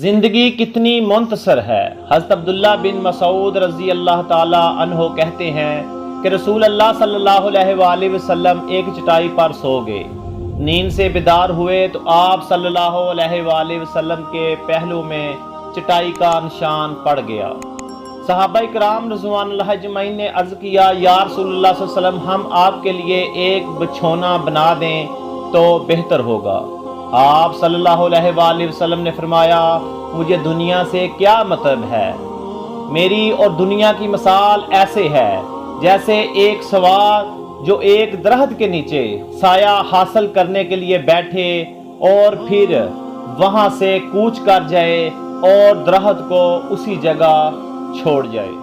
ज़िंदगी कितनी मुंतसर है। हज़रत अब्दुल्ला बिन मसूद रज़ी अल्लाह ताला अन्हो कहते हैं कि रसूल अल्लाह सल्लल्लाहु अलैहि वसल्लम एक चटाई पर सो गए। नींद से बेदार हुए तो आप सल्लल्लाहु अलैहि वसल्लम के पहलू में चटाई का निशान पड़ गया। सहाबा इकराम रज़वानुल्लाह अजमईन ने अर्ज़ किया, या रसूलुल्लाह सल्लल्लाहु अलैहि वसल्लम, हम आपके लिए एक बिछौना बना दें तो बेहतर होगा। आप सल्लल्लाहु अलैहि वसल्लम ने फरमाया, मुझे दुनिया से क्या मतलब है। मेरी और दुनिया की मिसाल ऐसे है जैसे एक सवार जो एक दरख्त के नीचे साया हासिल करने के लिए बैठे और फिर वहां से कूच कर जाए और दरख्त को उसी जगह छोड़ जाए।